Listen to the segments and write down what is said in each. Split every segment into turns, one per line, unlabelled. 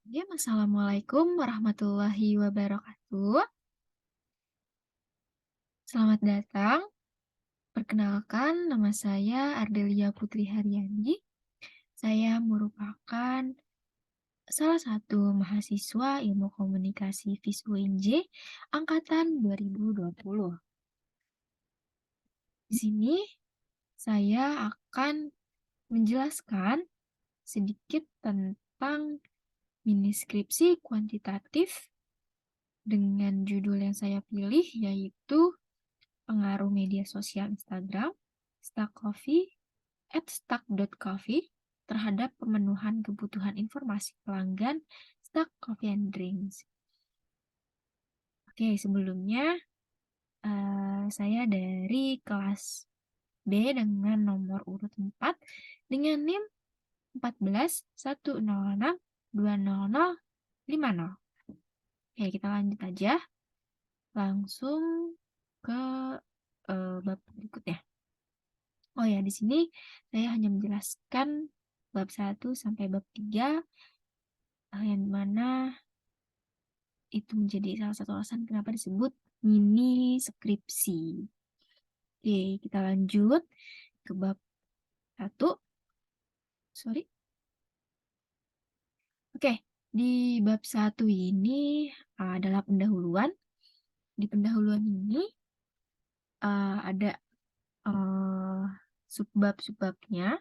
Ya, Assalamualaikum warahmatullahi wabarakatuh. Selamat datang. Perkenalkan, nama saya Ardelia Putri Haryani. Saya merupakan salah satu mahasiswa Ilmu Komunikasi FIS UNJ angkatan 2020. Di sini saya akan menjelaskan sedikit tentang mini skripsi kuantitatif dengan judul yang saya pilih, yaitu pengaruh media sosial Instagram, Stack Coffee, @stack.coffee terhadap pemenuhan kebutuhan informasi pelanggan Stack Coffee and Drinks. Oke, sebelumnya saya dari kelas B dengan nomor urut 4 dengan NIM 14.106.20050. Oke, kita lanjut aja langsung ke bab berikutnya. Oh ya, di sini saya hanya menjelaskan bab 1 sampai bab 3, yang mana itu menjadi salah satu alasan kenapa disebut mini skripsi. Oke, kita lanjut ke bab 1. Sorry. Oke, di bab 1 ini adalah pendahuluan. Di pendahuluan ini ada subbab-subbabnya.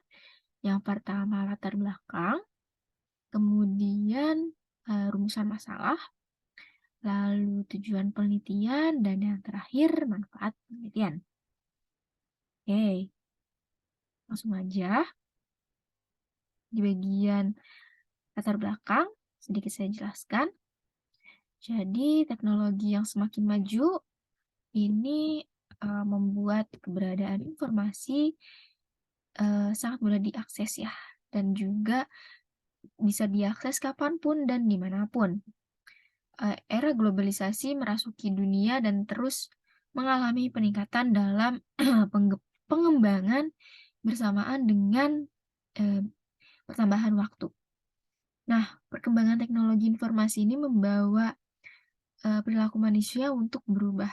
Yang pertama latar belakang, kemudian rumusan masalah, lalu tujuan penelitian, dan yang terakhir manfaat penelitian. Oke, langsung aja. Di bagian latar belakang, sedikit saya jelaskan. Jadi, teknologi yang semakin maju ini membuat keberadaan informasi sangat mudah diakses ya, dan juga bisa diakses kapanpun dan dimanapun. Era globalisasi merasuki dunia dan terus mengalami peningkatan dalam pengembangan bersamaan dengan pertambahan waktu. Nah, perkembangan teknologi informasi ini membawa perilaku manusia untuk berubah.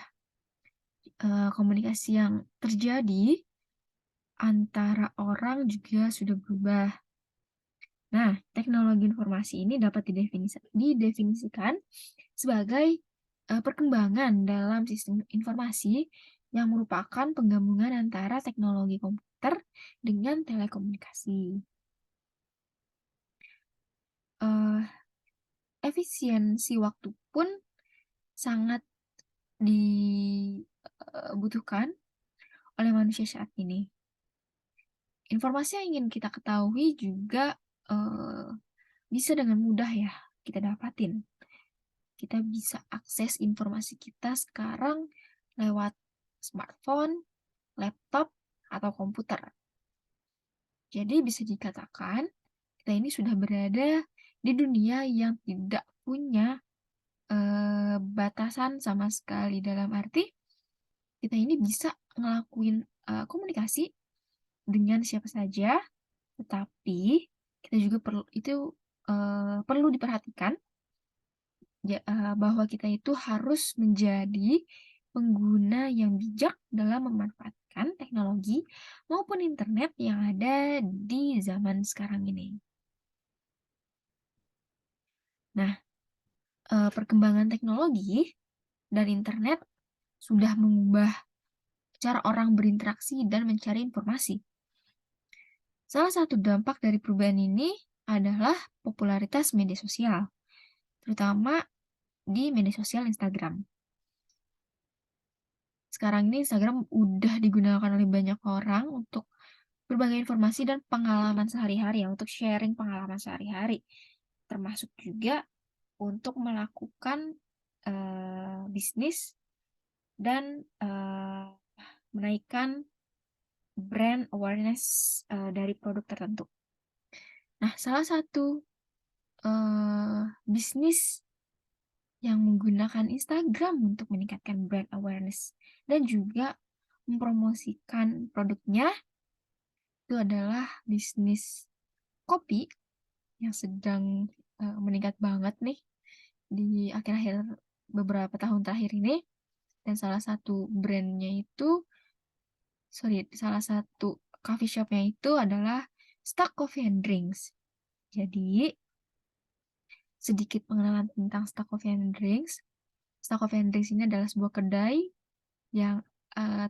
Komunikasi yang terjadi antara orang juga sudah berubah. Nah, teknologi informasi ini dapat didefinisikan sebagai perkembangan dalam sistem informasi yang merupakan penggabungan antara teknologi komputer dengan telekomunikasi. Efisiensi waktu pun sangat dibutuhkan oleh manusia saat ini. Informasi yang ingin kita ketahui juga bisa dengan mudah ya kita dapatin. Kita bisa akses informasi kita sekarang lewat smartphone, laptop, atau komputer. Jadi bisa dikatakan kita ini sudah berada di dunia yang tidak punya batasan sama sekali, dalam arti kita ini bisa ngelakuin komunikasi dengan siapa saja, tetapi kita juga perlu diperhatikan bahwa kita itu harus menjadi pengguna yang bijak dalam memanfaatkan teknologi maupun internet yang ada di zaman sekarang ini. Nah, perkembangan teknologi dan internet sudah mengubah cara orang berinteraksi dan mencari informasi. Salah satu dampak dari perubahan ini adalah popularitas media sosial, terutama di media sosial Instagram. Sekarang ini Instagram udah digunakan oleh banyak orang untuk berbagai informasi dan pengalaman sehari-hari ya, untuk sharing pengalaman sehari-hari. Termasuk juga untuk melakukan bisnis dan menaikkan brand awareness dari produk tertentu. Nah, salah satu bisnis yang menggunakan Instagram untuk meningkatkan brand awareness dan juga mempromosikan produknya itu adalah bisnis kopi yang sedang meningkat banget nih di akhir-akhir beberapa tahun terakhir ini. Dan salah satu coffee shopnya itu adalah Stuck Coffee and Drinks. Jadi, sedikit pengenalan tentang Stuck Coffee and Drinks. Stuck Coffee and Drinks ini adalah sebuah kedai yang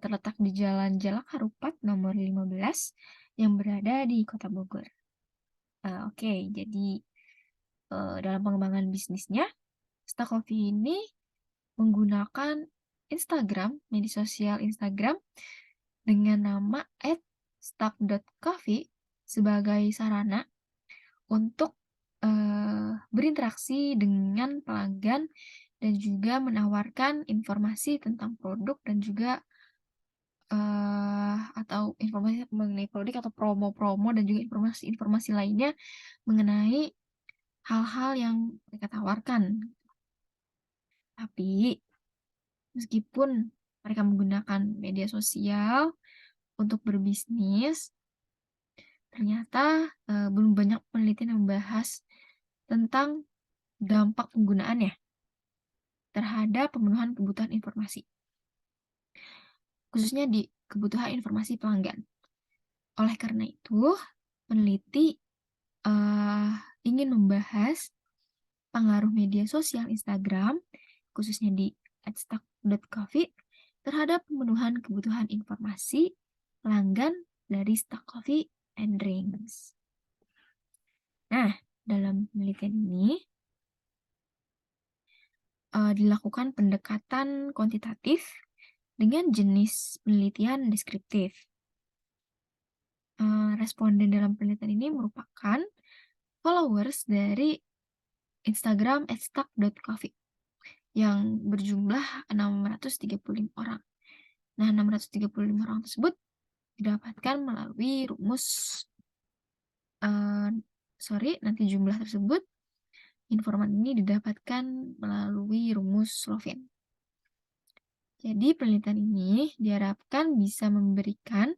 terletak di Jalan Jalak Harupat nomor 15 yang berada di Kota Bogor. Oke, jadi dalam pengembangan bisnisnya, Stuck Coffee ini menggunakan media sosial Instagram dengan nama @stuck.coffee sebagai sarana untuk berinteraksi dengan pelanggan dan juga menawarkan informasi tentang produk dan juga atau informasi mengenai produk atau promo-promo dan juga informasi-informasi lainnya mengenai hal-hal yang mereka tawarkan. Tapi meskipun mereka menggunakan media sosial untuk berbisnis, ternyata belum banyak penelitian yang membahas tentang dampak penggunaannya terhadap pemenuhan kebutuhan informasi, khususnya di kebutuhan informasi pelanggan. Oleh karena itu, peneliti ingin membahas pengaruh media sosial Instagram, khususnya di @stuck.coffee, terhadap pemenuhan kebutuhan informasi pelanggan dari Stuck Coffee and Drinks. Nah, dalam penelitian ini dilakukan pendekatan kuantitatif dengan jenis penelitian deskriptif. Responden dalam penelitian ini merupakan followers dari Instagram @stuck.coffee yang berjumlah 635 orang. Nah, 635 orang tersebut didapatkan melalui jumlah tersebut, informan ini didapatkan melalui rumus Slovin. Jadi, penelitian ini diharapkan bisa memberikan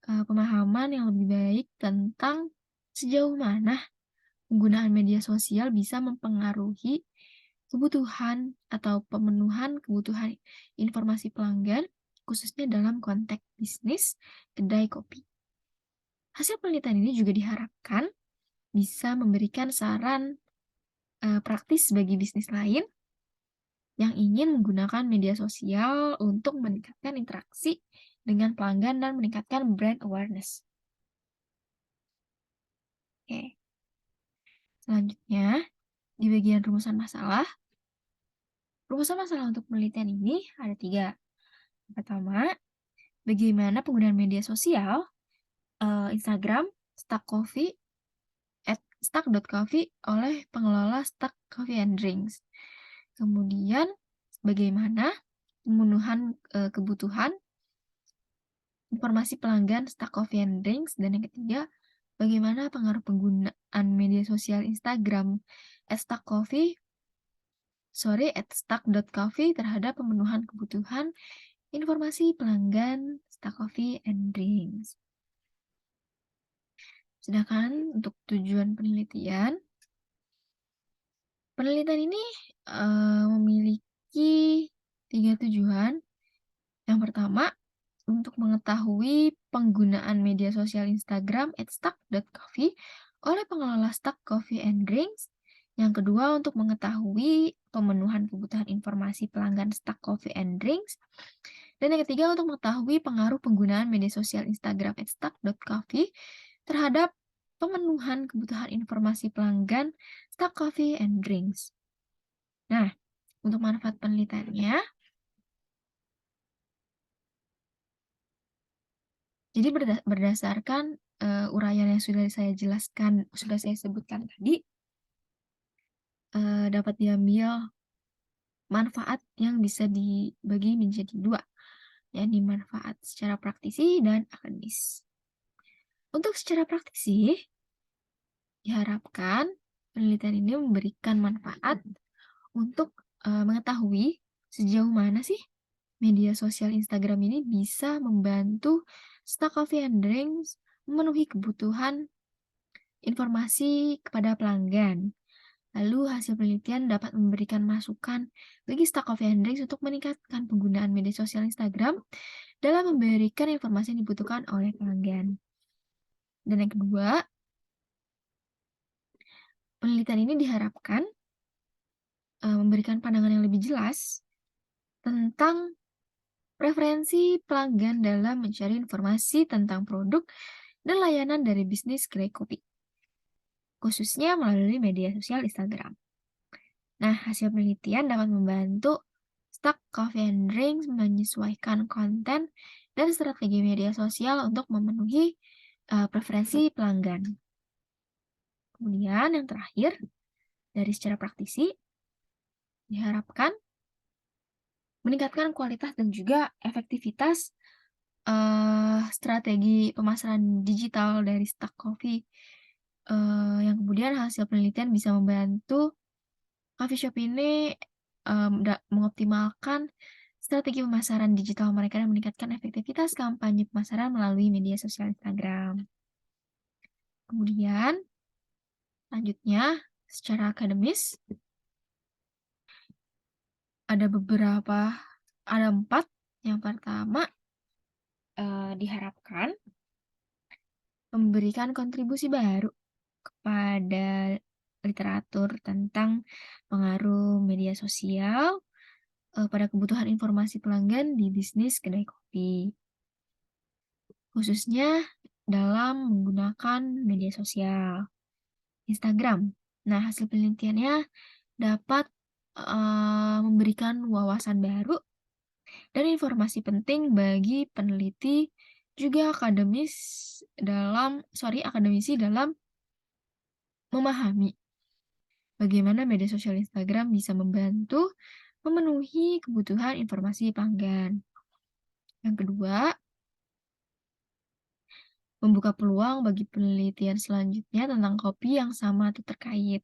pemahaman yang lebih baik tentang sejauh mana penggunaan media sosial bisa mempengaruhi kebutuhan atau pemenuhan kebutuhan informasi pelanggan, khususnya dalam konteks bisnis kedai kopi. Hasil penelitian ini juga diharapkan bisa memberikan saran praktis bagi bisnis lain yang ingin menggunakan media sosial untuk meningkatkan interaksi dengan pelanggan dan meningkatkan brand awareness. Oke. Selanjutnya, di bagian rumusan masalah untuk penelitian ini ada 3. Yang pertama, bagaimana penggunaan media sosial Instagram @stuck.coffee oleh pengelola Stuck Coffee and Drinks. Kemudian, bagaimana pemenuhan kebutuhan informasi pelanggan Stuck Coffee and Drinks. Dan yang ketiga, bagaimana pengaruh penggunaan media sosial Instagram @stuck.coffee terhadap pemenuhan kebutuhan informasi pelanggan Stuck Coffee and Drinks. Sedangkan untuk tujuan penelitian ini memiliki 3 tujuan. Yang pertama, untuk mengetahui penggunaan media sosial Instagram @stuck.coffee oleh pengelola Stuck Coffee and Drinks. Yang kedua, untuk mengetahui pemenuhan kebutuhan informasi pelanggan Stuck Coffee and Drinks. Dan yang ketiga, untuk mengetahui pengaruh penggunaan media sosial Instagram @stuck.coffee terhadap pemenuhan kebutuhan informasi pelanggan Stuck Coffee and Drinks. Nah, untuk manfaat penelitiannya, jadi berdasarkan uraian yang sudah saya sebutkan tadi, dapat diambil manfaat yang bisa dibagi menjadi 2, yakni manfaat secara praktisi dan akademis. Untuk secara praktisi, diharapkan penelitian ini memberikan manfaat untuk mengetahui sejauh mana sih media sosial Instagram ini bisa membantu Stuck Coffee and Drinks memenuhi kebutuhan informasi kepada pelanggan. Lalu hasil penelitian dapat memberikan masukan bagi Stack Coffee and Drinks untuk meningkatkan penggunaan media sosial Instagram dalam memberikan informasi yang dibutuhkan oleh pelanggan. Dan yang kedua, penelitian ini diharapkan memberikan pandangan yang lebih jelas tentang preferensi pelanggan dalam mencari informasi tentang produk dan layanan dari bisnis kedai kopi, khususnya melalui media sosial Instagram. Nah, hasil penelitian dapat membantu Stack Coffee and Drinks menyesuaikan konten dan strategi media sosial untuk memenuhi preferensi pelanggan. Kemudian yang terakhir, dari secara praktisi, diharapkan meningkatkan kualitas dan juga efektivitas strategi pemasaran digital dari Stack Coffee, yang kemudian hasil penelitian bisa membantu coffee shop ini mengoptimalkan strategi pemasaran digital mereka dan meningkatkan efektivitas kampanye pemasaran melalui media sosial Instagram. Kemudian, selanjutnya, secara akademis, ada 4. Yang pertama, diharapkan memberikan kontribusi baru kepada literatur tentang pengaruh media sosial pada kebutuhan informasi pelanggan di bisnis kedai kopi, khususnya dalam menggunakan media sosial Instagram. Nah, hasil penelitiannya dapat memberikan wawasan baru dan informasi penting bagi peneliti juga akademisi dalam memahami bagaimana media sosial Instagram bisa membantu memenuhi kebutuhan informasi pelanggan. Yang kedua, membuka peluang bagi penelitian selanjutnya tentang kopi yang sama atau terkait.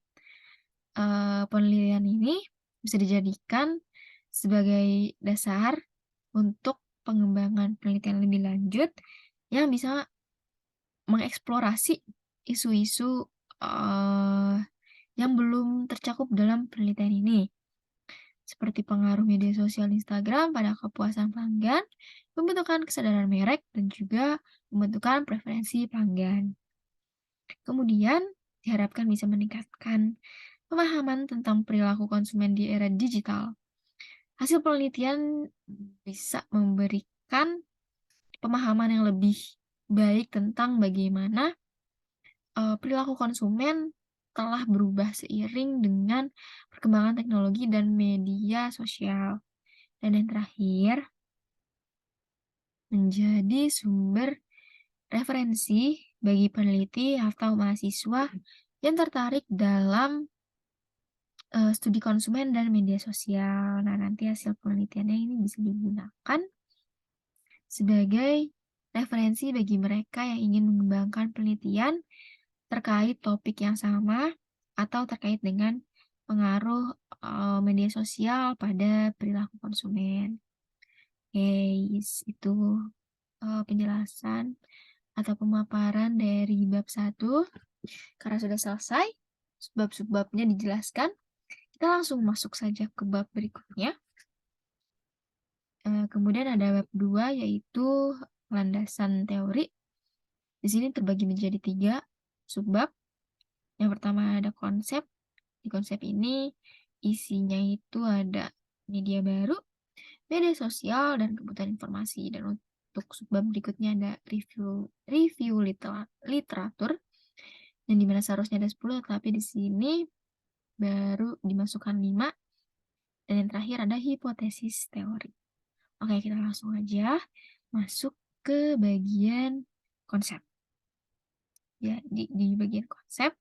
Penelitian ini bisa dijadikan sebagai dasar untuk pengembangan penelitian lebih lanjut yang bisa mengeksplorasi isu-isu yang belum tercakup dalam penelitian ini, seperti pengaruh media sosial Instagram pada kepuasan pelanggan, pembentukan kesadaran merek, dan juga pembentukan preferensi pelanggan. Kemudian, diharapkan bisa meningkatkan pemahaman tentang perilaku konsumen di era digital. Hasil penelitian bisa memberikan pemahaman yang lebih baik tentang bagaimana perilaku konsumen telah berubah seiring dengan perkembangan teknologi dan media sosial. Dan yang terakhir, menjadi sumber referensi bagi peneliti atau mahasiswa yang tertarik dalam studi konsumen dan media sosial. Nah, nanti hasil penelitiannya ini bisa digunakan sebagai referensi bagi mereka yang ingin mengembangkan penelitian terkait topik yang sama atau terkait dengan pengaruh media sosial pada perilaku konsumen. Guys, itu penjelasan atau pemaparan dari bab 1. Karena sudah selesai, bab-subbabnya dijelaskan, kita langsung masuk saja ke bab berikutnya. Kemudian ada bab 2, yaitu landasan teori. Di sini terbagi menjadi 3 subbab. Yang pertama ada konsep. Di konsep ini isinya itu ada media baru, media sosial, dan kebutuhan informasi. Dan untuk subbab berikutnya ada review literatur, yang dimana seharusnya ada 10, tapi di sini baru dimasukkan 5. Dan yang terakhir ada hipotesis teori. Oke, kita langsung aja masuk ke bagian konsep. Ya, di bagian konsep,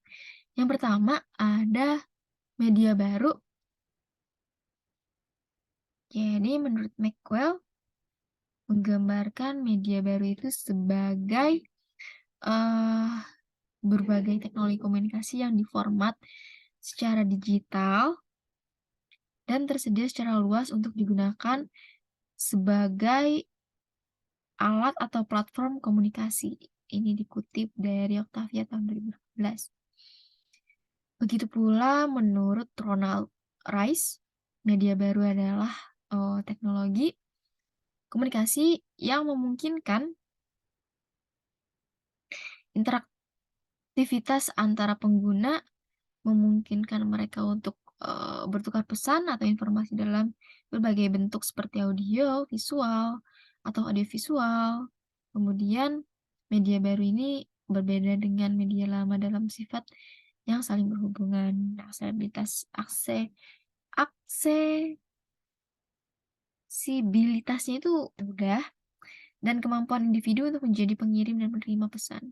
yang pertama ada media baru. Jadi menurut Maxwell, menggambarkan media baru itu sebagai berbagai teknologi komunikasi yang diformat secara digital dan tersedia secara luas untuk digunakan sebagai alat atau platform komunikasi. Ini dikutip dari Octavia tahun 2018. Begitu pula menurut Ronald Rice, media baru adalah teknologi komunikasi yang memungkinkan interaktivitas antara pengguna, memungkinkan mereka untuk bertukar pesan atau informasi dalam berbagai bentuk seperti audio, visual, atau audiovisual. Kemudian media baru ini berbeda dengan media lama dalam sifat yang saling berhubungan. Aksesibilitasnya itu mudah, dan kemampuan individu untuk menjadi pengirim dan penerima pesan.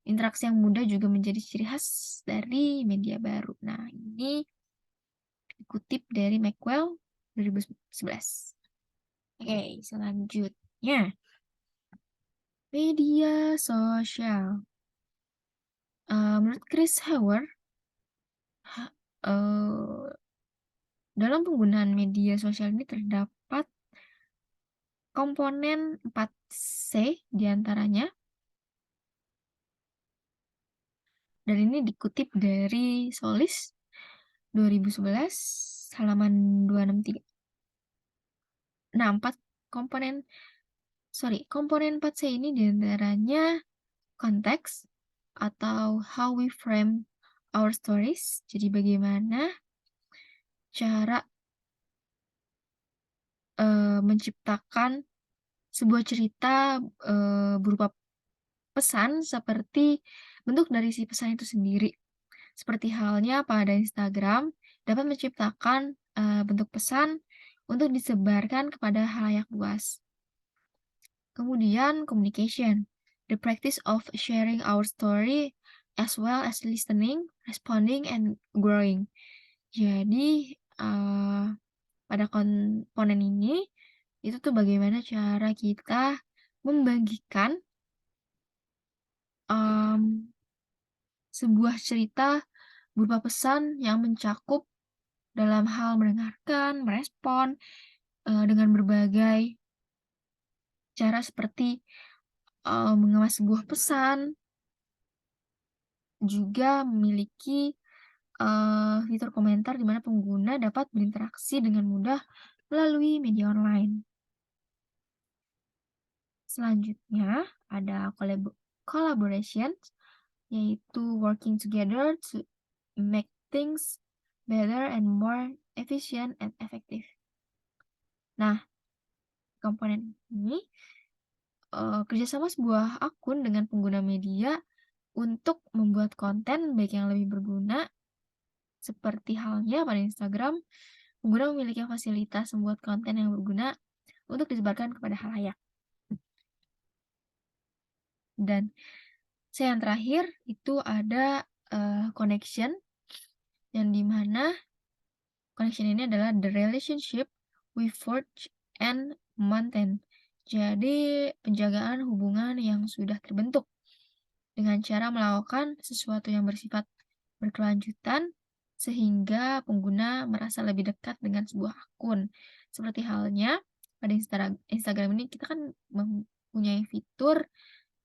Interaksi yang mudah juga menjadi ciri khas dari media baru. Nah, ini dikutip dari Maxwell 2011. Oke, selanjutnya. Media sosial. Menurut Chris Hauer, dalam penggunaan media sosial ini terdapat komponen 4C diantaranya. Dan ini dikutip dari Solis 2011 halaman 263. Nah, komponen 4C ini diantaranya konteks atau how we frame our stories. Jadi bagaimana cara menciptakan sebuah cerita berupa pesan seperti bentuk dari si pesan itu sendiri. Seperti halnya pada Instagram dapat menciptakan bentuk pesan untuk disebarkan kepada halayak luas. Kemudian communication, the practice of sharing our story as well as listening, responding, and growing. Jadi pada komponen ini itu tuh bagaimana cara kita membagikan sebuah cerita berupa pesan yang mencakup dalam hal mendengarkan, merespon dengan berbagai cara seperti mengemas sebuah pesan, juga memiliki fitur komentar di mana pengguna dapat berinteraksi dengan mudah melalui media online. Selanjutnya ada collaboration, yaitu working together to make things better and more efficient and effective. Nah, komponen ini kerjasama sebuah akun dengan pengguna media untuk membuat konten baik yang lebih berguna. Seperti halnya pada Instagram, pengguna memiliki fasilitas membuat konten yang berguna untuk disebarkan kepada halayak. Dan yang terakhir itu ada connection, yang dimana connection ini adalah the relationship we forge and maintain. Jadi penjagaan hubungan yang sudah terbentuk dengan cara melakukan sesuatu yang bersifat berkelanjutan sehingga pengguna merasa lebih dekat dengan sebuah akun. Seperti halnya pada Instagram ini kita kan mempunyai fitur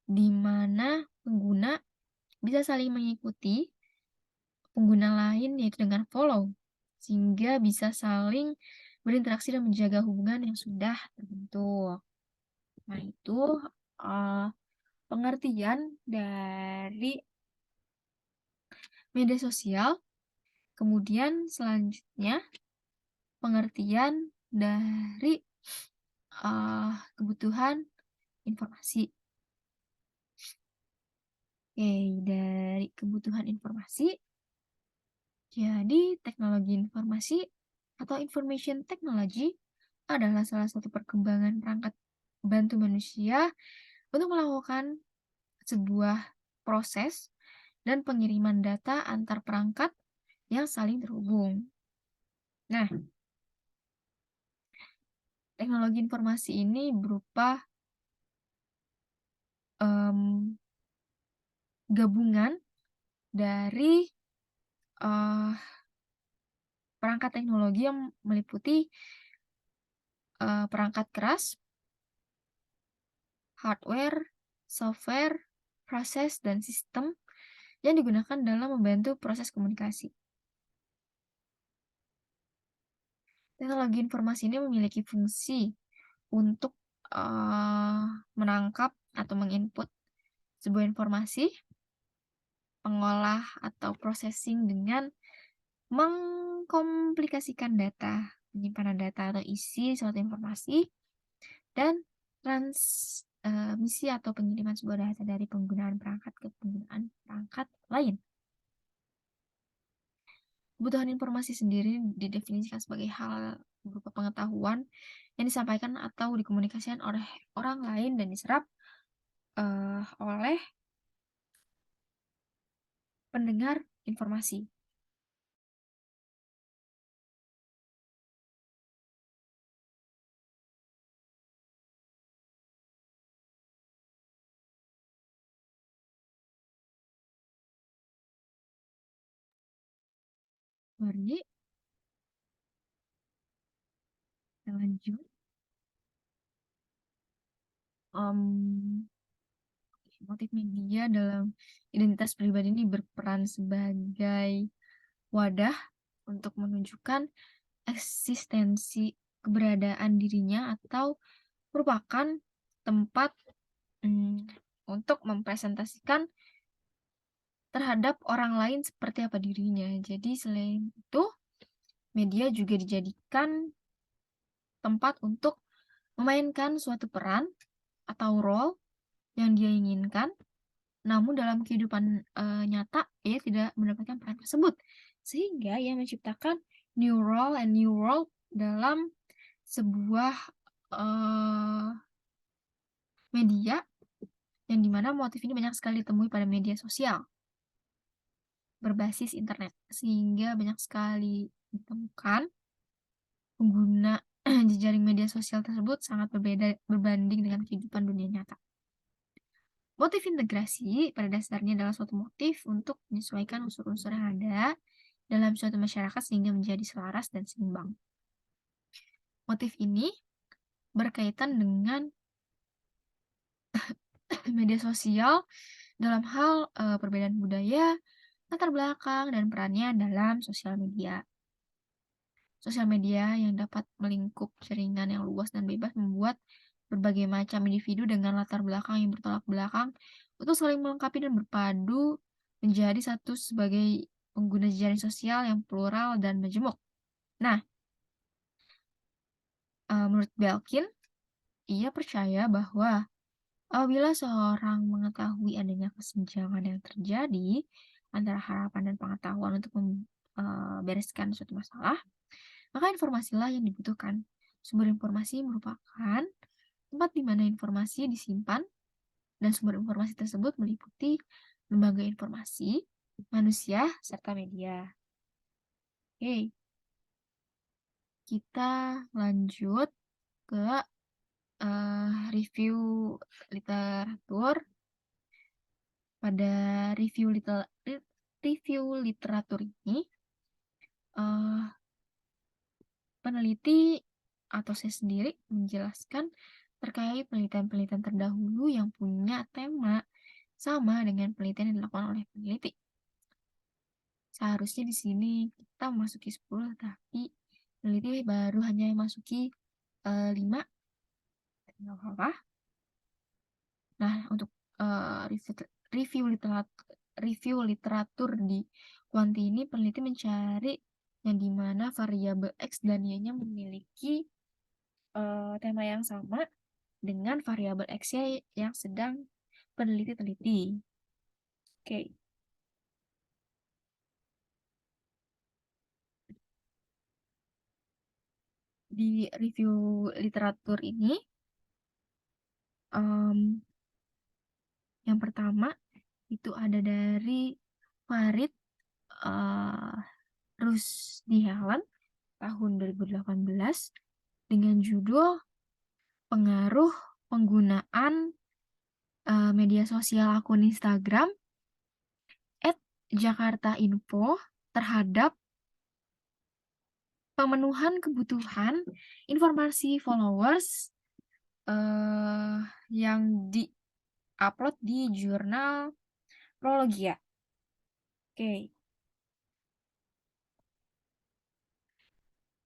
di mana pengguna bisa saling mengikuti pengguna lain, yaitu dengan follow, sehingga bisa saling berinteraksi dan menjaga hubungan yang sudah terbentuk. Nah, itu pengertian dari media sosial. Kemudian selanjutnya pengertian dari kebutuhan informasi. Oke, dari kebutuhan informasi, jadi teknologi informasi atau information technology adalah salah satu perkembangan perangkat bantu manusia untuk melakukan sebuah proses dan pengiriman data antar perangkat yang saling terhubung. Nah, teknologi informasi ini berupa gabungan dari perangkat teknologi yang meliputi perangkat keras, hardware, software, proses, dan sistem yang digunakan dalam membantu proses komunikasi. Teknologi informasi ini memiliki fungsi untuk menangkap atau menginput sebuah informasi, mengolah atau processing dengan mengkomplikasikan data, penyimpanan data atau isi suatu informasi, dan transmisi atau pengiriman sebuah data dari penggunaan perangkat ke penggunaan perangkat lain. Kebutuhan informasi sendiri didefinisikan sebagai hal berupa pengetahuan yang disampaikan atau dikomunikasikan oleh orang lain dan diserap oleh pendengar informasi. Mari kita lanjut. Motif media dalam identitas pribadi ini berperan sebagai wadah untuk menunjukkan eksistensi keberadaan dirinya atau merupakan tempat untuk mempresentasikan terhadap orang lain seperti apa dirinya. Jadi selain itu, media juga dijadikan tempat untuk memainkan suatu peran atau role yang dia inginkan, namun dalam kehidupan nyata ia tidak mendapatkan peran tersebut, sehingga ia menciptakan new role and new world dalam sebuah media yang dimana motif ini banyak sekali ditemui pada media sosial berbasis internet, sehingga banyak sekali ditemukan pengguna jejaring media sosial tersebut sangat berbeda berbanding dengan kehidupan dunia nyata. Motif integrasi pada dasarnya adalah suatu motif untuk menyesuaikan unsur-unsur yang ada dalam suatu masyarakat sehingga menjadi selaras dan seimbang. Motif ini berkaitan dengan media sosial dalam hal perbedaan budaya, latar belakang, dan perannya dalam sosial media. Sosial media yang dapat melingkup jaringan yang luas dan bebas membuat berbagai macam individu dengan latar belakang yang bertolak belakang untuk saling melengkapi dan berpadu menjadi satu sebagai pengguna jaring sosial yang plural dan majemuk. Nah, menurut Belkin, ia percaya bahwa apabila seorang mengetahui adanya kesenjangan yang terjadi antara harapan dan pengetahuan untuk membereskan suatu masalah, maka informasilah yang dibutuhkan. Sumber informasi merupakan tempat di mana informasi disimpan, dan sumber informasi tersebut meliputi lembaga informasi, manusia, serta media. Oke, kita lanjut ke review literatur. Pada review literatur ini, peneliti atau saya sendiri menjelaskan terkait penelitian-penelitian terdahulu yang punya tema sama dengan penelitian yang dilakukan oleh peneliti. Seharusnya di sini kita memasuki 10, tapi peneliti baru hanya memasuki 5. Tidak apa-apa. Nah, untuk review literatur di Quanti ini, peneliti mencari yang dimana variabel X dan Y-nya memiliki tema yang sama dengan variabel X-Y yang sedang peneliti teliti. Oke. Di review literatur ini, yang pertama itu ada dari Farid Rusdi Helen tahun 2018 dengan judul Pengaruh Penggunaan Media Sosial Akun Instagram @jakartainfo terhadap pemenuhan kebutuhan informasi followers yang di-upload di jurnal Prologia. Oke.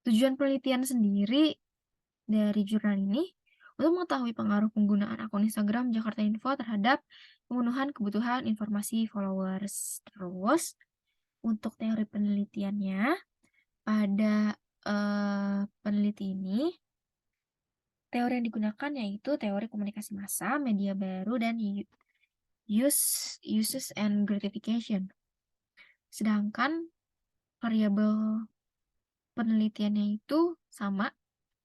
Tujuan penelitian sendiri dari jurnal ini untuk mengetahui pengaruh penggunaan akun Instagram Jakarta Info terhadap pemenuhan kebutuhan informasi followers. Terus, untuk teori penelitiannya, pada peneliti ini, teori yang digunakan yaitu teori komunikasi massa, media baru, dan uses and gratification. Sedangkan variabel penelitiannya itu sama,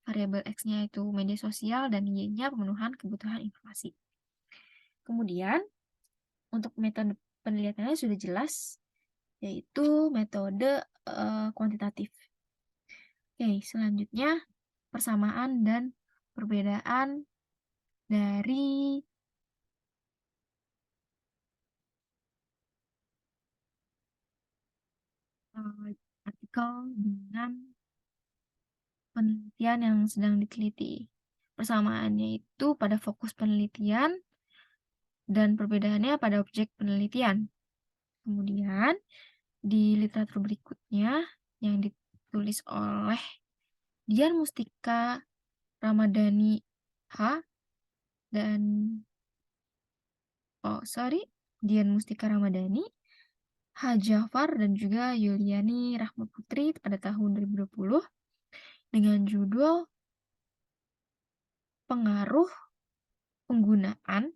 variabel X-nya itu media sosial, dan Y-nya pemenuhan kebutuhan informasi. Kemudian, untuk metode penelitiannya sudah jelas, yaitu metode kuantitatif. Oke, selanjutnya persamaan dan perbedaan dari artikel dengan penelitian yang sedang diteliti. Persamaannya itu pada fokus penelitian dan perbedaannya pada objek penelitian. Kemudian, di literatur berikutnya yang ditulis oleh Dian Mustika Ramadhani H. dan Dian Mustika Ramadhani, H. Jafar, dan juga Yuliani Rahma Putri pada tahun 2020 dengan judul Pengaruh Penggunaan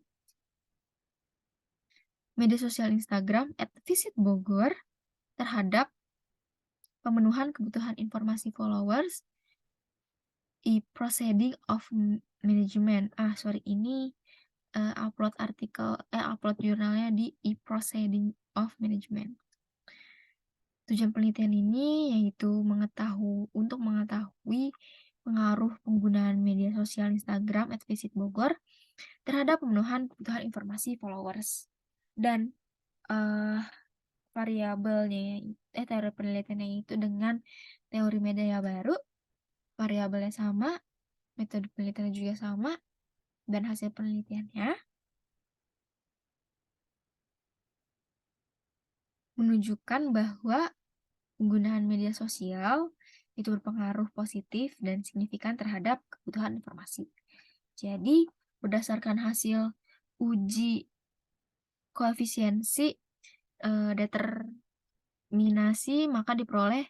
Media Sosial Instagram @visitbogor terhadap pemenuhan kebutuhan informasi followers e-proceeding of management. Ini upload jurnalnya di e-proceeding of management. Tujuan penelitian ini yaitu untuk mengetahui pengaruh penggunaan media sosial Instagram @visitbogor terhadap pemenuhan kebutuhan informasi followers. Dan variabelnya, teori penelitiannya itu dengan teori media baru, variabelnya sama, metode penelitiannya juga sama, dan hasil penelitiannya menunjukkan bahwa penggunaan media sosial itu berpengaruh positif dan signifikan terhadap kebutuhan informasi. Jadi, berdasarkan hasil uji koefisiensi determinasi, maka diperoleh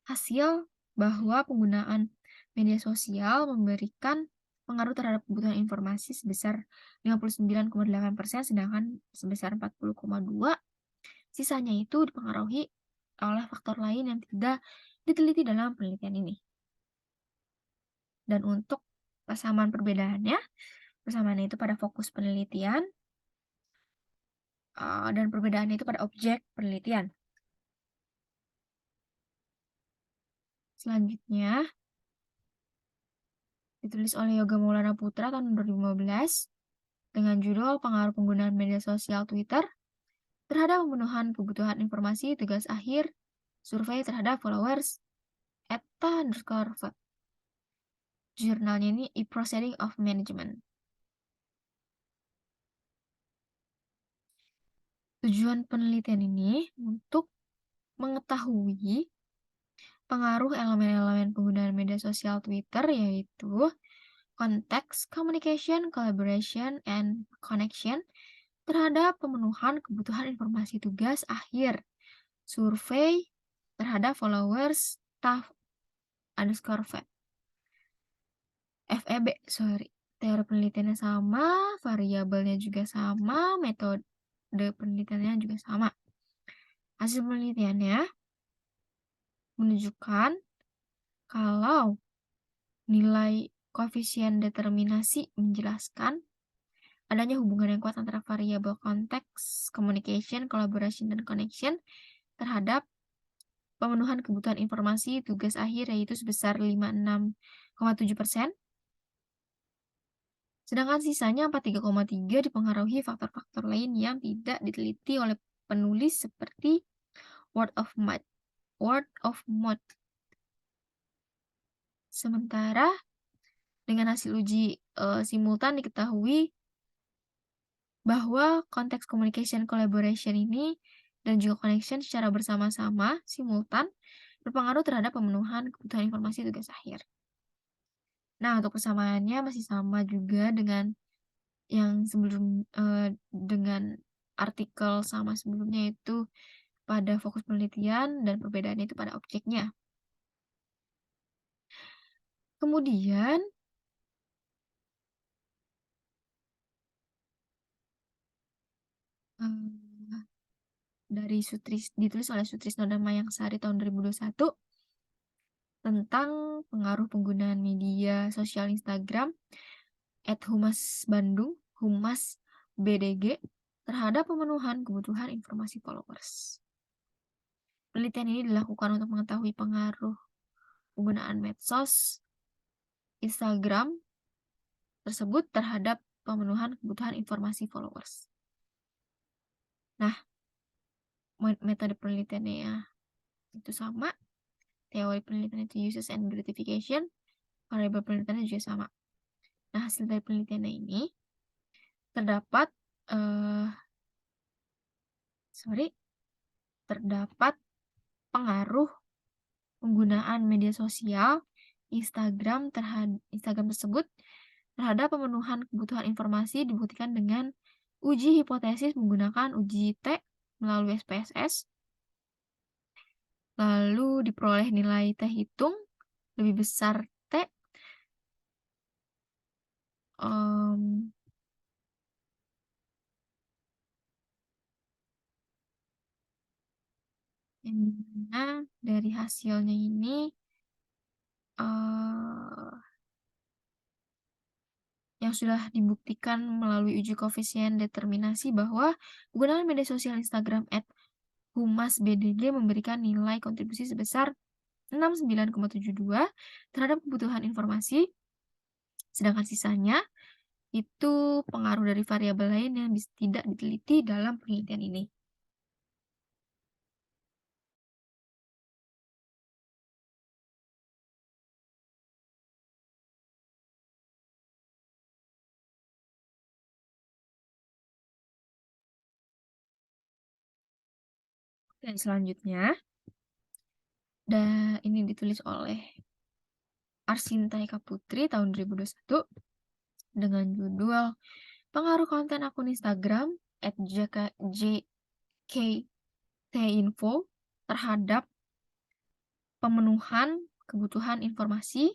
hasil bahwa penggunaan media sosial memberikan pengaruh terhadap kebutuhan informasi sebesar 59,8%, sedangkan sebesar 40,2%. Sisanya itu dipengaruhi oleh faktor lain yang tidak diteliti dalam penelitian ini. Dan untuk persamaan perbedaannya, persamaannya itu pada fokus penelitian, dan perbedaannya itu pada objek penelitian. Selanjutnya, ditulis oleh Yoga Maulana Putra tahun 2015 dengan judul Pengaruh Penggunaan Media Sosial Twitter terhadap pemenuhan kebutuhan informasi tugas akhir survei terhadap followers @_vote. Jurnalnya ini e-proceeding of management. Tujuan penelitian ini untuk mengetahui pengaruh elemen-elemen penggunaan media sosial Twitter, yaitu konteks, communication, collaboration, and connection terhadap pemenuhan kebutuhan informasi tugas akhir survei terhadap followers staff _FEB. Teori penelitiannya sama, variabelnya juga sama, metode penelitiannya juga sama. Hasil penelitiannya menunjukkan kalau nilai koefisien determinasi menjelaskan adanya hubungan yang kuat antara variabel konteks, communication, collaboration, dan connection terhadap pemenuhan kebutuhan informasi tugas akhir, yaitu sebesar 56,7%. Sedangkan sisanya 43,3% dipengaruhi faktor-faktor lain yang tidak diteliti oleh penulis seperti word of mouth. Sementara dengan hasil uji simultan diketahui bahwa konteks communication collaboration ini dan juga connection secara bersama-sama, simultan, berpengaruh terhadap pemenuhan kebutuhan informasi tugas akhir. Nah, untuk persamaannya masih sama juga dengan yang dengan artikel sama sebelumnya itu pada fokus penelitian dan perbedaannya itu pada objeknya. Kemudian, eee, ditulis oleh Sutrisno dan Mayangsari tahun 2021 tentang pengaruh penggunaan media sosial Instagram @humasbandung, Humas BDG, terhadap pemenuhan kebutuhan informasi followers. Penelitian ini dilakukan untuk mengetahui pengaruh penggunaan medsos Instagram tersebut terhadap pemenuhan kebutuhan informasi followers. Nah, metode penelitiannya ya itu sama, teori penelitian itu uses and gratification, variabel penelitiannya juga sama. Nah, hasil dari penelitiannya ini terdapat terdapat pengaruh penggunaan media sosial Instagram tersebut terhadap pemenuhan kebutuhan informasi dibuktikan dengan uji hipotesis menggunakan uji T melalui SPSS, lalu diperoleh nilai T hitung lebih besar T yang dimana dari hasilnya ini yang sudah dibuktikan melalui uji koefisien determinasi bahwa penggunaan media sosial Instagram @humasbdg memberikan nilai kontribusi sebesar 69,72 terhadap kebutuhan informasi, sedangkan sisanya itu pengaruh dari variabel lain yang tidak diteliti dalam penelitian ini. Dan selanjutnya, ini ditulis oleh Arsinta Eka Putri tahun 2021 dengan judul Pengaruh konten akun Instagram @jktinfo terhadap pemenuhan kebutuhan informasi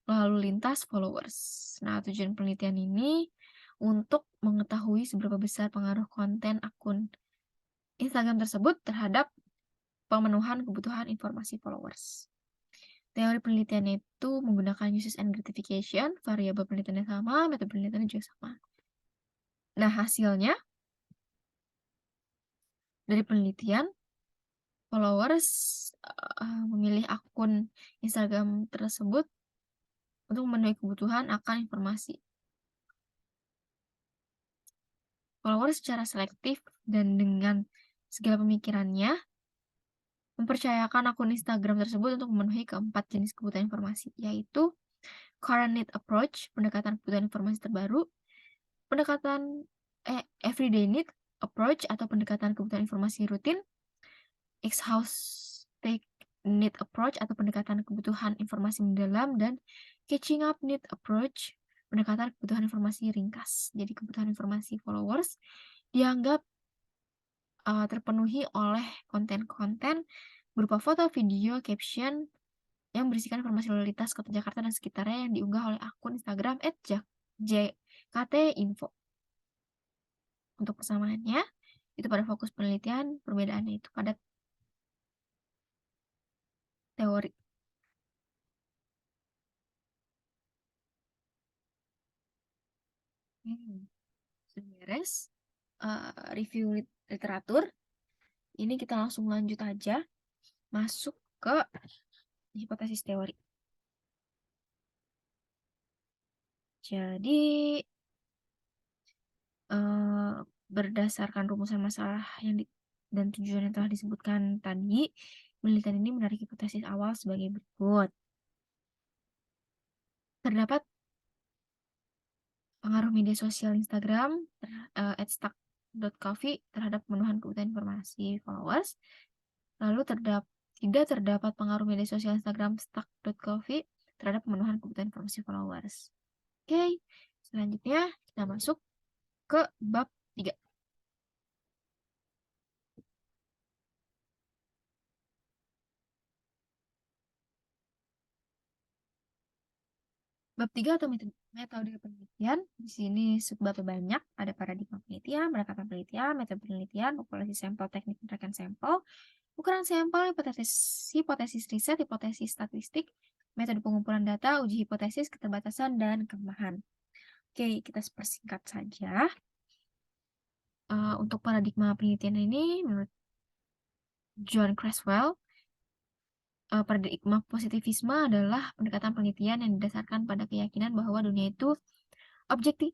lalu lintas followers. Nah, tujuan penelitian ini untuk mengetahui seberapa besar pengaruh konten akun Instagram tersebut terhadap pemenuhan kebutuhan informasi followers. Teori penelitiannya itu menggunakan uses and gratification, variabel penelitiannya sama, metode penelitiannya juga sama. Nah, hasilnya dari penelitian, followers memilih akun Instagram tersebut untuk memenuhi kebutuhan akan informasi. Followers secara selektif dan dengan segala pemikirannya mempercayakan akun Instagram tersebut untuk memenuhi keempat jenis kebutuhan informasi, yaitu current need approach, pendekatan kebutuhan informasi terbaru, pendekatan everyday need approach atau pendekatan kebutuhan informasi rutin, exhaustive need approach atau pendekatan kebutuhan informasi mendalam, dan catching up need approach, pendekatan kebutuhan informasi ringkas. Jadi kebutuhan informasi followers dianggap terpenuhi oleh konten-konten berupa foto, video, caption yang berisikan informasi lalu lintas kota Jakarta dan sekitarnya yang diunggah oleh akun Instagram @jktinfo. Untuk persamaannya, itu pada fokus penelitian, perbedaannya itu pada teori. Sudah beres review literatur. Ini kita langsung lanjut aja masuk ke hipotesis teori. Jadi berdasarkan rumusan masalah dan tujuan yang telah disebutkan tadi, penelitian ini menarik hipotesis awal sebagai berikut. Terdapat pengaruh media sosial Instagram stack.coffee terhadap pemenuhan kebutuhan informasi followers. Lalu terdapat pengaruh media sosial Instagram stack.coffee terhadap pemenuhan kebutuhan informasi followers. Oke, selanjutnya kita masuk ke bab 3. Bab 3 atau metode penelitian. Di sini subbabnya banyak. Ada paradigma penelitian, pendekatan penelitian, metode penelitian, populasi sampel, teknik penerakan sampel, ukuran sampel, hipotesis riset, hipotesis statistik, metode pengumpulan data, uji hipotesis, keterbatasan, dan kelemahan. Oke, kita persingkat saja. Untuk paradigma penelitian ini, menurut John Creswell, paradigma positivisme adalah pendekatan penelitian yang didasarkan pada keyakinan bahwa dunia itu objektif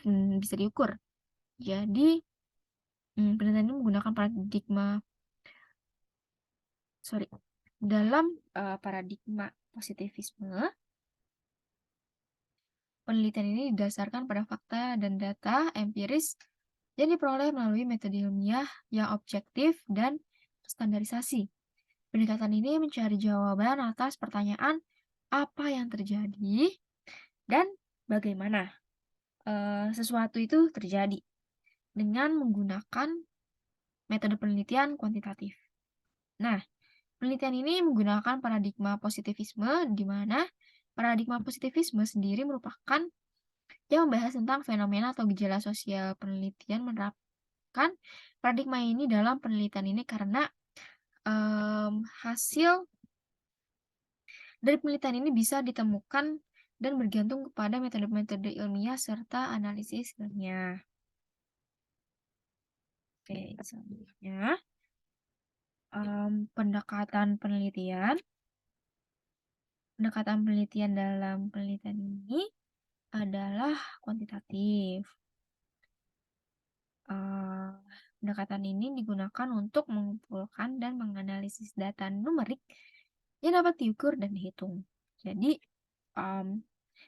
dan bisa diukur. Jadi, penelitian ini menggunakan dalam paradigma positivisme, penelitian ini didasarkan pada fakta dan data empiris yang diperoleh melalui metode ilmiah yang objektif dan standarisasi. Pendekatan ini mencari jawaban atas pertanyaan apa yang terjadi dan bagaimana sesuatu itu terjadi dengan menggunakan metode penelitian kuantitatif. Nah, penelitian ini menggunakan paradigma positivisme, di mana paradigma positivisme sendiri merupakan yang membahas tentang fenomena atau gejala sosial. Penelitian menerapkan paradigma ini dalam penelitian ini karena hasil dari penelitian ini bisa ditemukan dan bergantung kepada metode-metode ilmiah serta analisis ilmiah. Oke, selanjutnya pendekatan penelitian. Pendekatan penelitian dalam penelitian ini adalah kuantitatif. Pendekatan ini digunakan untuk mengumpulkan dan menganalisis data numerik yang dapat diukur dan dihitung. Jadi,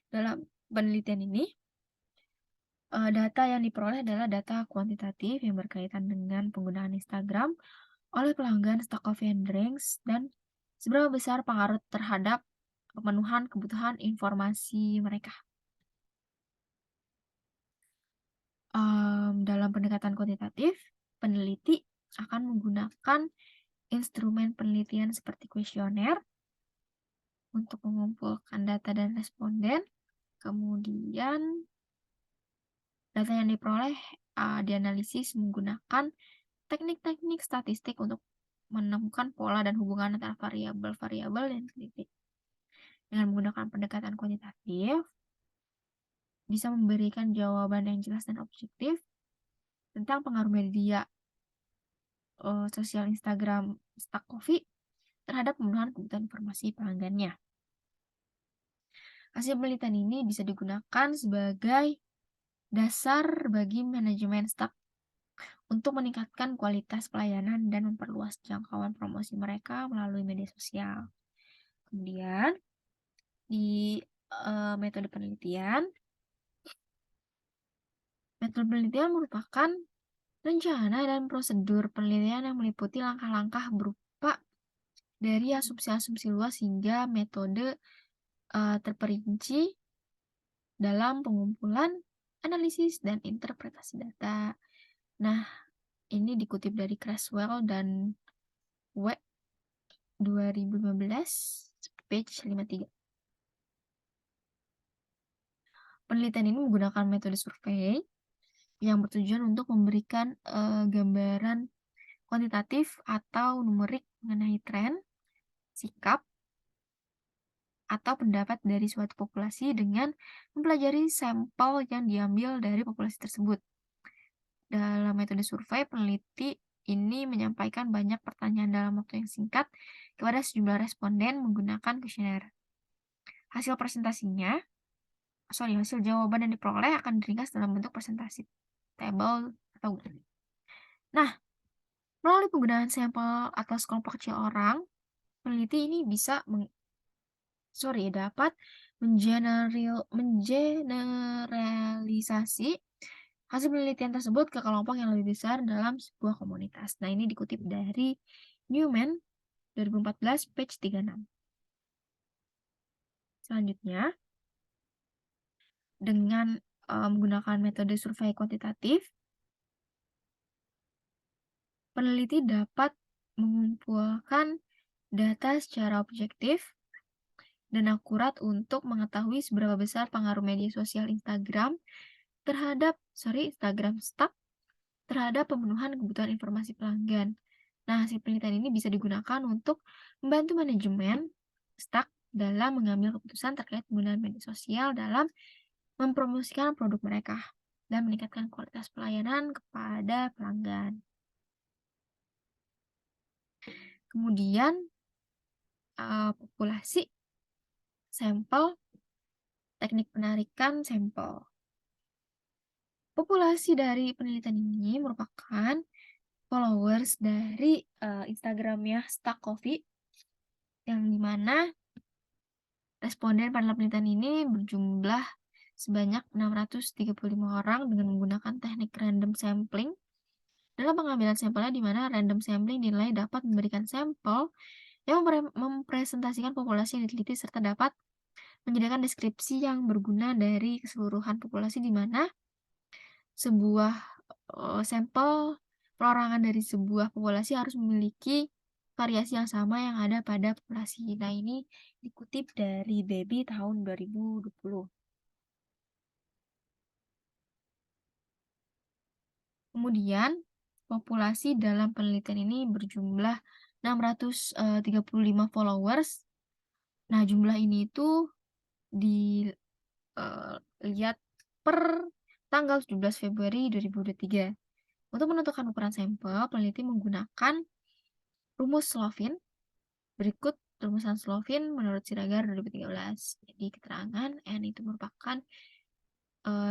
dalam penelitian ini, data yang diperoleh adalah data kuantitatif yang berkaitan dengan penggunaan Instagram oleh pelanggan Stack Coffee and Drinks dan seberapa besar pengaruh terhadap pemenuhan kebutuhan informasi mereka. Dalam pendekatan kuantitatif, peneliti akan menggunakan instrumen penelitian seperti kuesioner untuk mengumpulkan data dan responden. Kemudian, data yang diperoleh dianalisis menggunakan teknik-teknik statistik untuk menemukan pola dan hubungan antara variabel-variabel dan kritik. Dengan menggunakan pendekatan kuantitatif, bisa memberikan jawaban yang jelas dan objektif tentang pengaruh media sosial Instagram Stack Coffee terhadap pemenuhan kebutuhan informasi pelanggannya. Hasil penelitian ini bisa digunakan sebagai dasar bagi manajemen Stack untuk meningkatkan kualitas pelayanan dan memperluas jangkauan promosi mereka melalui media sosial. Kemudian, di metode penelitian merupakan rencana dan prosedur penelitian yang meliputi langkah-langkah berupa dari asumsi-asumsi luas hingga metode terperinci dalam pengumpulan, analisis, dan interpretasi data. Nah, ini dikutip dari Creswell dan W 2015, page 53. Penelitian ini menggunakan metode survei yang bertujuan untuk memberikan gambaran kuantitatif atau numerik mengenai tren, sikap, atau pendapat dari suatu populasi dengan mempelajari sampel yang diambil dari populasi tersebut. Dalam metode survei, peneliti ini menyampaikan banyak pertanyaan dalam waktu yang singkat kepada sejumlah responden menggunakan kuesioner. Hasil jawaban yang diperoleh akan diringkas dalam bentuk presentasi table atau grafik. Nah, melalui penggunaan sampel atau sekelompok kecil orang, peneliti ini bisa dapat mengeneralisasi hasil penelitian tersebut ke kelompok yang lebih besar dalam sebuah komunitas. Nah, ini dikutip dari Newman 2014, page 36. Selanjutnya, dengan menggunakan metode survei kuantitatif, peneliti dapat mengumpulkan data secara objektif dan akurat untuk mengetahui seberapa besar pengaruh media sosial Instagram Instagram Stack terhadap pemenuhan kebutuhan informasi pelanggan. Nah, hasil penelitian ini bisa digunakan untuk membantu manajemen Stack dalam mengambil keputusan terkait penggunaan media sosial dalam mempromosikan produk mereka dan meningkatkan kualitas pelayanan kepada pelanggan. Kemudian, populasi sampel, teknik penarikan sampel. Populasi dari penelitian ini merupakan followers dari Instagramnya Stack Coffee, yang dimana responden pada penelitian ini berjumlah sebanyak 635 orang dengan menggunakan teknik random sampling. Dalam pengambilan sampelnya, di mana random sampling dinilai dapat memberikan sampel yang mempresentasikan populasi yang diteliti serta dapat menyediakan deskripsi yang berguna dari keseluruhan populasi, di mana sebuah sampel perorangan dari sebuah populasi harus memiliki variasi yang sama yang ada pada populasi. Nah, ini dikutip dari Baby tahun 2020. Kemudian, populasi dalam penelitian ini berjumlah 635 followers. Nah, jumlah ini itu dilihat per tanggal 17 Februari 2023. Untuk menentukan ukuran sampel, peneliti menggunakan rumus Slovin. Berikut rumusan Slovin menurut Siregar 2013. Jadi keterangan N itu merupakan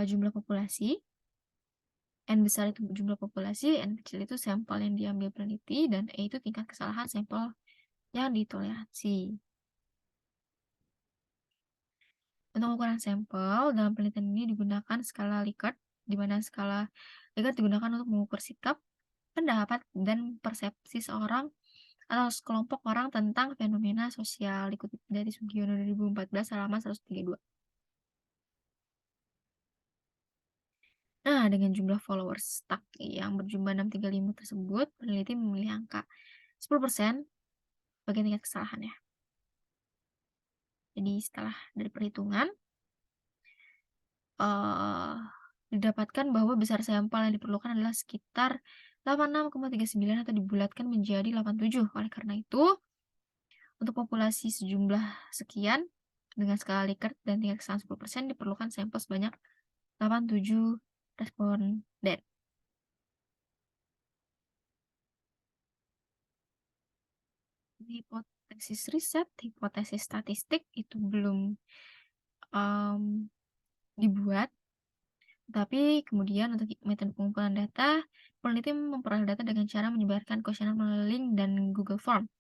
jumlah populasi, N besar itu jumlah populasi, N kecil itu sampel yang diambil peneliti, dan E itu tingkat kesalahan sampel yang ditoleransi. Untuk ukuran sampel, dalam penelitian ini digunakan skala Likert, di mana skala Likert digunakan untuk mengukur sikap, pendapat, dan persepsi seorang atau sekelompok orang tentang fenomena sosial. Dikutip dari Sugiono 2014 halaman 132. Nah, dengan jumlah followers Stack yang berjumlah 635 tersebut, peneliti memilih angka 10% sebagai tingkat kesalahannya. Jadi setelah dari perhitungan, didapatkan bahwa besar sampel yang diperlukan adalah sekitar 86,39 atau dibulatkan menjadi 87. Oleh karena itu, untuk populasi sejumlah sekian dengan skala Likert dan tingkat kesalahan 10%, diperlukan sampel sebanyak 87 responden. Hipotesis riset, hipotesis statistik itu belum dibuat, tapi kemudian untuk metode pengumpulan data, peneliti memperoleh data dengan cara menyebarkan kuesioner melalui link dan Google Form.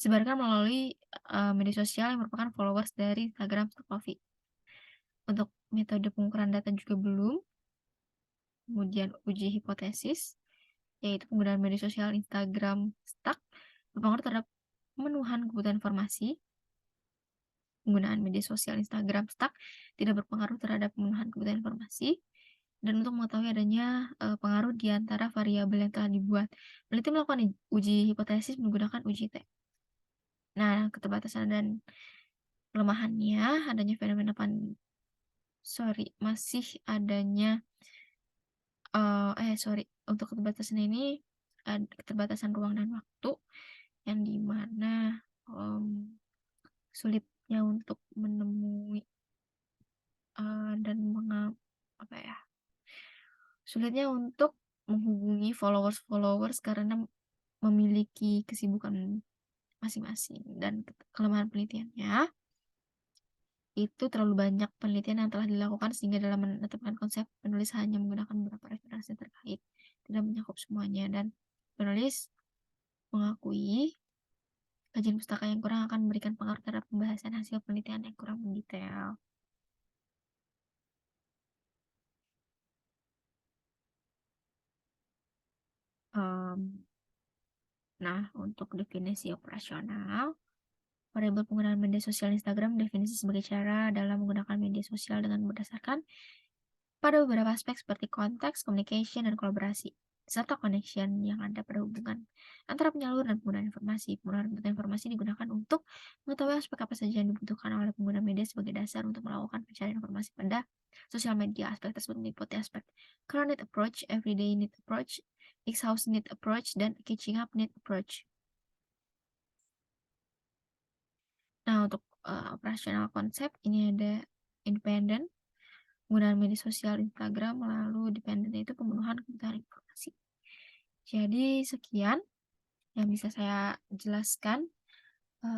Disebarkan melalui media sosial yang merupakan followers dari Instagram Stack Coffee. Untuk metode pengukuran data juga belum. Kemudian uji hipotesis, yaitu penggunaan media sosial Instagram Stack berpengaruh terhadap pemenuhan kebutuhan informasi. Penggunaan media sosial Instagram Stack tidak berpengaruh terhadap pemenuhan kebutuhan informasi. Dan untuk mengetahui adanya pengaruh di antara variabel yang telah dibuat, peneliti melakukan uji hipotesis menggunakan uji T. Nah, keterbatasan dan kelemahannya adanya fenomena masih adanya untuk keterbatasan ini keterbatasan ruang dan waktu, yang dimana sulitnya untuk menemui dan sulitnya untuk menghubungi followers karena memiliki kesibukan masing-masing. Dan kelemahan penelitiannya itu terlalu banyak penelitian yang telah dilakukan sehingga dalam menetapkan konsep, penulis hanya menggunakan beberapa referensi terkait, tidak mencakup semuanya. Dan penulis mengakui kajian pustaka yang kurang akan memberikan pengaruh terhadap pembahasan hasil penelitian yang kurang mendetail. Nah, untuk definisi operasional, variabel penggunaan media sosial Instagram definisi sebagai cara dalam menggunakan media sosial dengan berdasarkan pada beberapa aspek seperti konteks, communication, dan kolaborasi, serta connection yang ada pada hubungan antara penyalur dan pengguna informasi. Penggunaan data informasi digunakan untuk mengetahui aspek apa saja yang dibutuhkan oleh pengguna media sebagai dasar untuk melakukan pencarian informasi pada sosial media. Aspek tersebut meliputi aspek current need approach, everyday need approach, ex-house need approach, dan catching up need approach. Nah, untuk operasional konsep ini ada independen, penggunaan media sosial Instagram, lalu dependen itu pemenuhan kebutuhan informasi. Jadi sekian yang bisa saya jelaskan.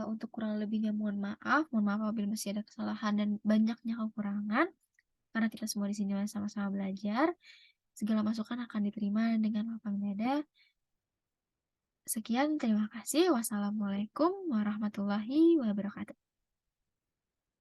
Untuk kurang lebihnya mohon maaf apabila masih ada kesalahan dan banyaknya kekurangan, karena kita semua di sini sama-sama belajar. Segala masukan akan diterima dengan lapang dada. Sekian, terima kasih. Wassalamualaikum warahmatullahi wabarakatuh.